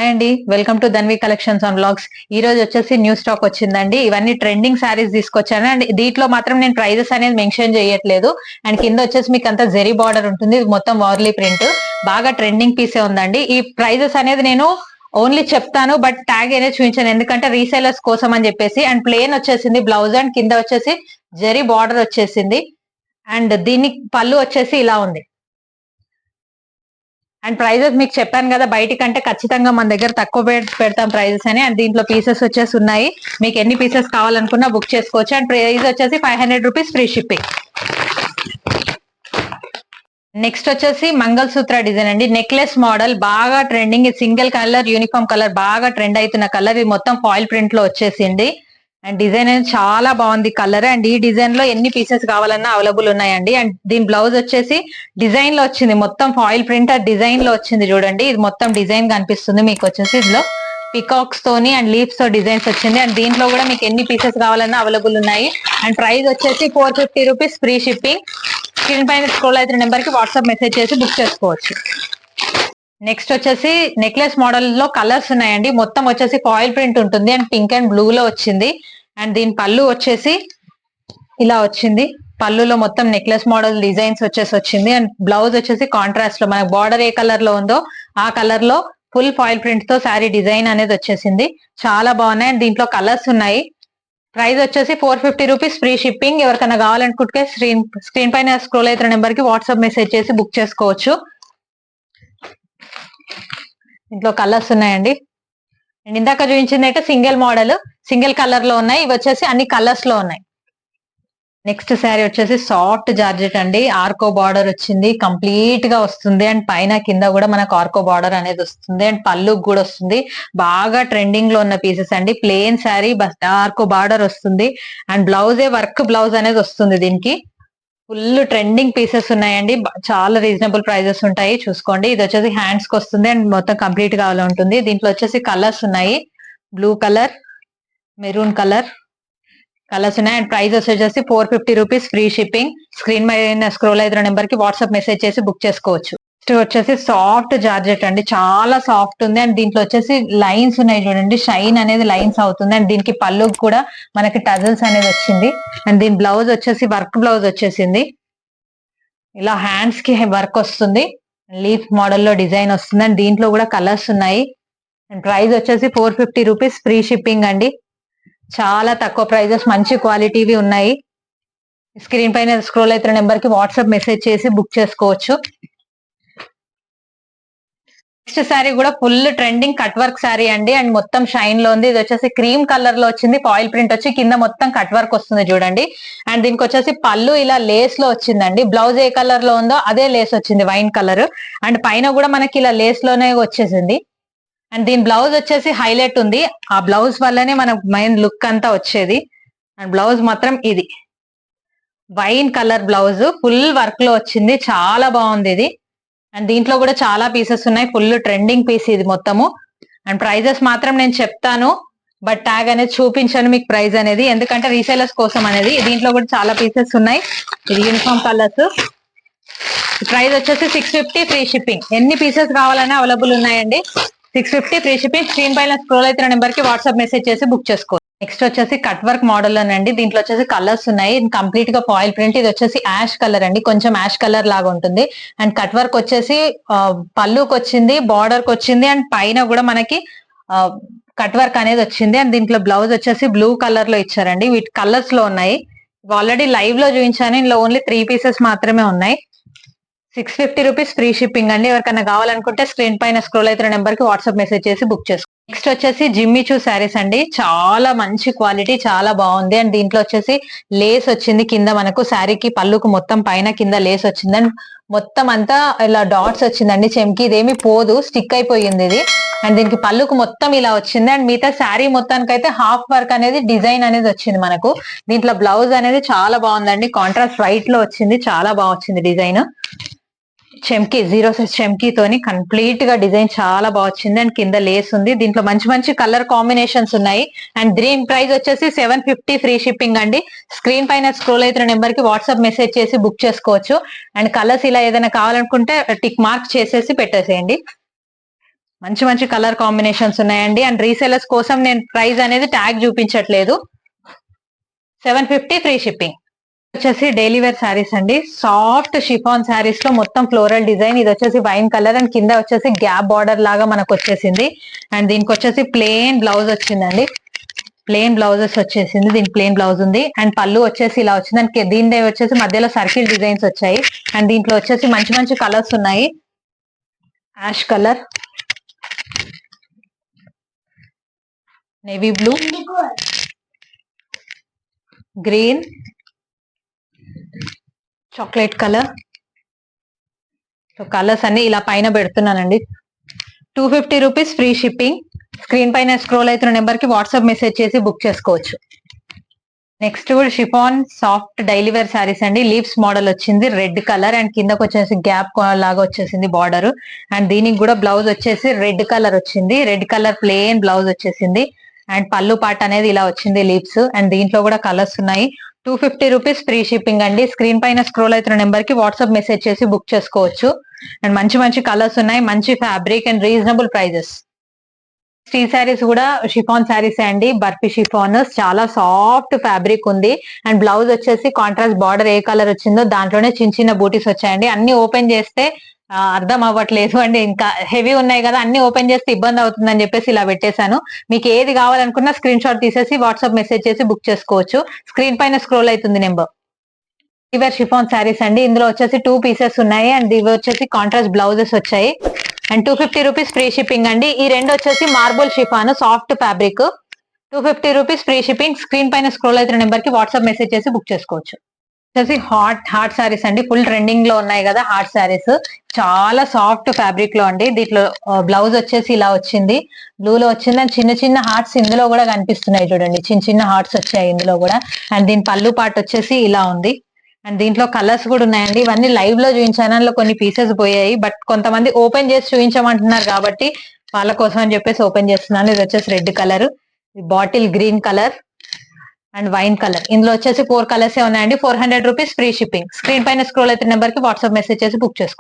Hi అండి, welcome to Dhanvi collections on blogs. ఈ రోజు వచ్చేసి న్యూ స్టాక్ వచ్చిందండి. ఇవన్నీ ట్రెండింగ్ శారీస్ తీసుకొచ్చాను అండ్ దీంట్లో మాత్రం నేను ప్రైజెస్ అనేది మెన్షన్ చేయట్లేదు. అండ్ కింద వచ్చేసి మీకు అంతా జెరీ బార్డర్ ఉంటుంది, ఇది మొత్తం వార్లీ ప్రింట్, బాగా ట్రెండింగ్ పీసే ఉందండి. ఈ ప్రైజెస్ అనేది నేను ఓన్లీ చెప్తాను, బట్ ట్యాగ్ అనేది చూపించాను ఎందుకంటే రీసేలర్స్ కోసం అని చెప్పేసి. అండ్ ప్లేన్ వచ్చేసింది బ్లౌజ్, అండ్ కింద వచ్చేసి జెరీ బార్డర్ వచ్చేసింది. అండ్ దీనికి పళ్ళు వచ్చేసి ఇలా ఉంది. అండ్ ప్రైజెస్ మీకు చెప్పాను కదా, బయట కంటే ఖచ్చితంగా మన దగ్గర తక్కువ పెడతాం ప్రైజెస్ అని. అండ్ దీంట్లో పీసెస్ వచ్చేసి ఉన్నాయి, మీకు ఎన్ని పీసెస్ కావాలనుకున్నా బుక్ చేసుకోవచ్చు. అండ్ ప్రైస్ వచ్చేసి 500 రూపీస్ ఫ్రీ షిప్పింగ్. నెక్స్ట్ వచ్చేసి మంగళసూత్ర డిజైన్ అండి, నెక్లెస్ మోడల్, బాగా trending. Single colour, uniform colour, బాగా ట్రెండ్ అవుతున్న కలర్. ఇది మొత్తం ఫాయిల్ ప్రింట్ లో వచ్చేసింది. అండ్ డిజైన్ అనేది చాలా బాగుంది కలర్. అండ్ ఈ డిజైన్ లో ఎన్ని పీసెస్ కావాలన్నా అవైలబుల్ ఉన్నాయండి. అండ్ దీని బ్లౌజ్ వచ్చేసి డిజైన్ లో వచ్చింది, మొత్తం ఫాయిల్ ప్రింట్ డిజైన్ లో వచ్చింది. చూడండి, ఇది మొత్తం డిజైన్ కనిపిస్తుంది మీకు వచ్చేసి. ఇందులో పికాక్స్ తోని అండ్ లీవ్స్ తో డిజైన్స్ వచ్చింది. అండ్ దీంట్లో కూడా మీకు ఎన్ని పీసెస్ కావాలన్నా అవైలబుల్ ఉన్నాయి. అండ్ ప్రైస్ వచ్చేసి 450 రూపీస్ ఫ్రీ షిప్పింగ్. స్క్రీన్ పైన స్క్రోల్ అవుతున్న నెంబర్ కి వాట్సాప్ మెసేజ్ చేసి బుక్ చేసుకోవచ్చు. నెక్స్ట్ వచ్చేసి నెక్లెస్ మోడల్ లో కలర్స్ ఉన్నాయండి. మొత్తం వచ్చేసి ఫాయిల్ ప్రింట్ ఉంటుంది అండ్ పింక్ అండ్ బ్లూ లో వచ్చింది. అండ్ దీని పళ్ళు వచ్చేసి ఇలా వచ్చింది. పళ్ళులో మొత్తం నెక్లెస్ మోడల్ డిజైన్స్ వచ్చింది. అండ్ బ్లౌజ్ వచ్చేసి కాంట్రాస్ట్ లో, మనకు బార్డర్ ఏ కలర్ లో ఉందో ఆ కలర్ లో ఫుల్ ఫాయిల్ ప్రింట్ తో శారీ డిజైన్ అనేది వచ్చేసింది. చాలా బాగున్నాయి. అండ్ దీంట్లో కలర్స్ ఉన్నాయి. ప్రైస్ వచ్చేసి 450 రూపీస్ ఫ్రీ షిప్పింగ్. ఎవరికైనా కావాలనుకుంటే స్క్రీన్ పైన స్క్రోల్ అవుతున్న నెంబర్ కి వాట్సాప్ మెసేజ్ చేసి బుక్ చేసుకోవచ్చు. ఇంట్లో కలర్స్ ఉన్నాయండి. అండ్ ఇందాక చూపించింది అయితే సింగిల్ మోడల్, సింగిల్ కలర్ లో ఉన్నాయి. ఇవి వచ్చేసి అన్ని కలర్స్ లో ఉన్నాయి. నెక్స్ట్ శారీ వచ్చేసి సాఫ్ట్ జార్జెట్ అండి, ఆర్కో బార్డర్ వచ్చింది, కంప్లీట్ గా వస్తుంది. అండ్ పైన కింద కూడా మనకు ఆర్కో బార్డర్ అనేది వస్తుంది. అండ్ పళ్ళు కూడా వస్తుంది. బాగా ట్రెండింగ్ లో ఉన్న పీసెస్ అండి. ప్లేన్ శారీ, ఆర్కో బార్డర్ వస్తుంది. అండ్ బ్లౌజే వర్క్ బ్లౌజ్ అనేది వస్తుంది. దీనికి ఫుల్ ట్రెండింగ్ పీసెస్ ఉన్నాయండి. చాలా రీజనబుల్ ప్రైజెస్ ఉంటాయి, చూసుకోండి. ఇది వచ్చేసి హ్యాండ్స్ కి వస్తుంది అండ్ మొత్తం కంప్లీట్ గా అలా ఉంటుంది. దీంట్లో వచ్చేసి కలర్స్ ఉన్నాయి, blue colour, maroon colour colours ఉన్నాయి. అండ్ ప్రైస్ వచ్చేసి 450 రూపీస్ ఫ్రీ షిప్పింగ్. స్క్రీన్ పైన స్క్రోల్ అయిన నెంబర్ కి వాట్సాప్ మెసేజ్ చేసి బుక్ చేసుకోవచ్చు. నెక్స్ట్ వచ్చేసి సాఫ్ట్ జార్జెట్ అండి, చాలా సాఫ్ట్ ఉంది. అండ్ దీంట్లో వచ్చేసి లైన్స్ ఉన్నాయి చూడండి, షైన్ అనేది లైన్స్ అవుతుంది. అండ్ దీనికి పళ్ళు కూడా మనకి టజల్స్ అనేది వచ్చింది. అండ్ దీని బ్లౌజ్ వచ్చేసి వర్క్ బ్లౌజ్ వచ్చేసింది. ఇలా హ్యాండ్స్ కి వర్క్ వస్తుంది, లీఫ్ మోడల్ లో డిజైన్ వస్తుంది. అండ్ దీంట్లో కూడా కలర్స్ ఉన్నాయి. అండ్ ప్రైస్ వచ్చేసి 450 రూపీస్ ఫ్రీ షిప్పింగ్ అండి. చాలా తక్కువ ప్రైజెస్, మంచి క్వాలిటీవి ఉన్నాయి. స్క్రీన్ పైన స్క్రోల్ అవుతున్న నెంబర్ కి వాట్సాప్ మెసేజ్ చేసి బుక్ చేసుకోవచ్చు. నెక్స్ట్ శారీ కూడా full trending cut work sari అండి. అండ్ మొత్తం షైన్ లో ఉంది. ఇది వచ్చేసి క్రీమ్ కలర్ లో వచ్చింది, ఫాయిల్ ప్రింట్ వచ్చి కింద మొత్తం కట్ వర్క్ వస్తుంది చూడండి. అండ్ దీనికి వచ్చేసి పళ్ళు ఇలా లేస్ లో వచ్చిందండి. బ్లౌజ్ ఏ కలర్ లో ఉందో అదే లేస్ వచ్చింది, వైన్ కలర్. అండ్ పైన కూడా మనకి ఇలా లేస్ లోనే వచ్చేసింది. అండ్ దీని బ్లౌజ్ వచ్చేసి హైలైట్ ఉంది, ఆ బ్లౌజ్ వల్లనే మనకు మెయిన్ లుక్ అంతా వచ్చేది. అండ్ బ్లౌజ్ మాత్రం ఇది wine colour blouse, full work లో వచ్చింది, చాలా బాగుంది ఇది. అండ్ దీంట్లో కూడా చాలా పీసెస్ ఉన్నాయి, ఫుల్ ట్రెండింగ్ పీస్ ఇది మొత్తము. అండ్ ప్రైజెస్ మాత్రం నేను చెప్తాను, బట్ ట్యాగ్ అనేది చూపించాను మీకు ప్రైస్ అనేది, ఎందుకంటే రీసేలర్స్ కోసం అనేది. దీంట్లో కూడా చాలా పీసెస్ ఉన్నాయి. ఇది యూనిఫామ్ కలర్స్. ప్రైస్ వచ్చేసి 650 ఫ్రీ షిప్పింగ్. ఎన్ని పీసెస్ కావాలన్నా అవైలబుల్ ఉన్నాయండి. 650 ఫ్రీ షిప్పింగ్. స్క్రీన్ పైన స్క్రోల్ అవుతున్న నెంబర్ కి వాట్సాప్ మెసేజ్ చేసి బుక్ చేసుకో. నెక్స్ట్ వచ్చేసి కట్ వర్క్ మోడల్ అండి. దీంట్లో వచ్చేసి కలర్స్ ఉన్నాయి, కంప్లీట్ గా ఫాయిల్ ప్రింట్. ఇది వచ్చేసి యాష్ కలర్ అండి, కొంచెం యాష్ కలర్ లాగా ఉంటుంది. అండ్ కట్ వర్క్ వచ్చేసి పళ్ళుకి వచ్చింది, బార్డర్ కి వచ్చింది. అండ్ పైన కూడా మనకి కట్ వర్క్ అనేది వచ్చింది. అండ్ దీంట్లో బ్లౌజ్ వచ్చేసి బ్లూ కలర్ లో ఇచ్చారండి. వీటి కలర్స్ లో ఉన్నాయి, ఆల్రెడీ లైవ్ లో చూపించాను. ఇందులో ఓన్లీ 3 పీసెస్ మాత్రమే ఉన్నాయి. 650 రూపీస్ ఫ్రీ షిప్పింగ్ అండి. ఎవరికైనా కావాలనుకుంటే స్క్రీన్ పైన స్క్రోల్ అవుతున్న నెంబర్ కి వాట్సాప్ మెసేజ్ చేసి బుక్ చేసుకోండి. నెక్స్ట్ వచ్చేసి జిమ్మి చూ శారీస్ అండి, చాలా మంచి క్వాలిటీ, చాలా బాగుంది. అండ్ దీంట్లో వచ్చేసి లేస్ వచ్చింది కింద, మనకు శారీకి పళ్ళుకు మొత్తం పైన కింద లేస్ వచ్చింది. అండ్ మొత్తం అంతా ఇలా డాట్స్ వచ్చిందండి, చెంకి ఇదేమి పోదు, స్టిక్ అయిపోయింది ఇది. అండ్ దీనికి పళ్ళుకు మొత్తం ఇలా వచ్చింది. అండ్ మిగతా శారీ మొత్తానికి అయితే హాఫ్ వర్క్ అనేది డిజైన్ అనేది వచ్చింది మనకు. దీంట్లో బ్లౌజ్ అనేది చాలా బాగుందండి, కాంట్రాస్ట్ వైట్ లో వచ్చింది, చాలా బాగా వచ్చింది డిజైన్. చెంకి 0 సైజ్ చెంకీతోని కంప్లీట్ గా డిజైన్ చాలా బాగా వచ్చింది. అండ్ కింద లేస్ ఉంది. దీంట్లో మంచి మంచి కలర్ కాంబినేషన్స్ ఉన్నాయి. అండ్ దీని ప్రైస్ వచ్చేసి 750 ఫ్రీ షిప్పింగ్ అండి. స్క్రీన్ పైన స్క్రోల్ అవుతున్న నెంబర్ కి వాట్సాప్ మెసేజ్ చేసి బుక్ చేసుకోవచ్చు. అండ్ కలర్స్ ఇలా ఏదైనా కావాలనుకుంటే టిక్ మార్క్ చేసేసి పెట్టేసేయండి. మంచి మంచి కలర్ కాంబినేషన్స్ ఉన్నాయండి. అండ్ రీసెలర్స్ కోసం నేను ప్రైస్ అనేది ట్యాగ్ చూపించట్లేదు. 750 ఫ్రీ షిప్పింగ్. వచ్చేసి డైలీ వేర్ శారీస్ అండి. సాఫ్ట్ షిఫాన్ శారీస్ లో మొత్తం ఫ్లోరల్ డిజైన్. ఇది వచ్చేసి వైన్ కలర్ అండ్ కింద వచ్చేసి గ్యాప్ బార్డర్ లాగా మనకు వచ్చేసింది. అండ్ దీనికి వచ్చేసి ప్లెయిన్ బ్లౌజ్ వచ్చిందండి. ప్లెయిన్ బ్లౌజెస్ వచ్చేసింది. దీనికి ప్లెయిన్ బ్లౌజ్ ఉంది. అండ్ పళ్ళు వచ్చేసి ఇలా వచ్చింది. అండ్ దీని వచ్చేసి మధ్యలో సర్కిల్ డిజైన్స్ వచ్చాయి. అండ్ దీంట్లో వచ్చేసి మంచి మంచి కలర్స్ ఉన్నాయి. Ash colour, navy blue, green, chocolate colour. So colours అన్ని ఇలా పైన పెడుతున్నానండి. 250 రూపీస్ ఫ్రీ షిప్పింగ్. స్క్రీన్ పైన స్క్రోల్ అవుతున్న నెంబర్ కి వాట్సాప్ మెసేజ్ చేసి బుక్ చేసుకోవచ్చు. నెక్స్ట్ కూడా chiffon soft daily wear saris అండి. లీవ్స్ మోడల్ వచ్చింది, రెడ్ కలర్ అండ్ కిందకు వచ్చేసి గ్యాప్ లాగా వచ్చేసింది బార్డర్. అండ్ దీనికి కూడా బ్లౌజ్ వచ్చేసి రెడ్ కలర్ వచ్చింది. రెడ్ కలర్ ప్లెయిన్ బ్లౌజ్ వచ్చేసింది. అండ్ పళ్ళు పాట అనేది ఇలా వచ్చింది లీవ్స్. అండ్ దీంట్లో కూడా కలర్స్ ఉన్నాయి. 250 రూపీస్ ఫ్రీ షిప్పింగ్ అండి. స్క్రీన్ పైన స్క్రోల్ అవుతున్న నెంబర్ కి వాట్సాప్ మెసేజ్ చేసి బుక్ చేసుకోవచ్చు. అండ్ మంచి మంచి కలర్స్ ఉన్నాయి, మంచి ఫ్యాబ్రిక్ అండ్ రీజనబుల్ ప్రైజెస్. ఈ శారీస్ కూడా షిఫాన్ శారీస్ అండి. బర్ఫీ షిఫాన్, చాలా సాఫ్ట్ ఫ్యాబ్రిక్ ఉంది. అండ్ బ్లౌజ్ వచ్చేసి కాంట్రాస్ట్ బార్డర్ ఏ కలర్ వచ్చిందో దాంట్లోనే చిన్న చిన్న బూటీస్ వచ్చాయండి. అన్ని ఓపెన్ చేస్తే అర్థం అవ్వట్లేదు అండి. ఇంకా హెవీ ఉన్నాయి కదా, అన్ని ఓపెన్ చేస్తే ఇబ్బంది అవుతుందని చెప్పేసి ఇలా పెట్టేశాను. మీకు ఏది కావాలనుకున్నా స్క్రీన్ షాట్ తీసేసి వాట్సాప్ మెసేజ్ చేసి బుక్ చేసుకోవచ్చు. స్క్రీన్ పైన స్క్రోల్ అవుతుంది నెంబర్. ఇవర్ షిఫాన్ శారీస్ అండి. ఇందులో వచ్చేసి 2 పీసెస్ ఉన్నాయి. అండ్ ఇవి వచ్చేసి కాంట్రాస్ట్ బ్లౌజెస్ వచ్చాయి. అండ్ 250 రూపీస్ ఫ్రీ షిప్పింగ్ అండి. ఈ రెండు వచ్చేసి marble chiffon soft fabric. 250 rupees free shipping. Screen పైన స్క్రోల్ అవుతున్న నెంబర్ కి వాట్సాప్ మెసేజ్ చేసి బుక్ చేసుకోవచ్చు. వచ్చేసి హాట్ శారీస్ అండి. ఫుల్ ట్రెండింగ్ లో ఉన్నాయి కదా హాట్ శారీస్. చాలా సాఫ్ట్ ఫ్యాబ్రిక్ లో అండి. దీంట్లో బ్లౌజ్ వచ్చేసి ఇలా వచ్చింది, బ్లూ లో వచ్చింది. అండ్ చిన్న చిన్న హార్ట్స్ ఇందులో కూడా కనిపిస్తున్నాయి చూడండి. చిన్న చిన్న హార్ట్స్ వచ్చాయి ఇందులో కూడా. అండ్ దీని పళ్ళు పాట వచ్చేసి ఇలా ఉంది. అండ్ దీంట్లో కలర్స్ కూడా ఉన్నాయండి. ఇవన్నీ లైవ్ లో చూపించాను, అందులో కొన్ని పీసెస్ పోయాయి. బట్ కొంతమంది ఓపెన్ చేసి చూపించమంటున్నారు కాబట్టి వాళ్ళ కోసం అని చెప్పేసి ఓపెన్ చేస్తున్నాను. ఇది వచ్చేసి red colour, bottle green colour and wine colour. ఇందులో వచ్చేసి 4 కలర్స్ ఉన్నాయండి. 400 రూపీస్ ఫ్రీ షిప్పింగ్. స్క్రీన్ పైన స్క్రోల్ అయితే నెంబర్ కి వాట్సాప్ మెసేజ్ చేసి బుక్ చేసుకోండి.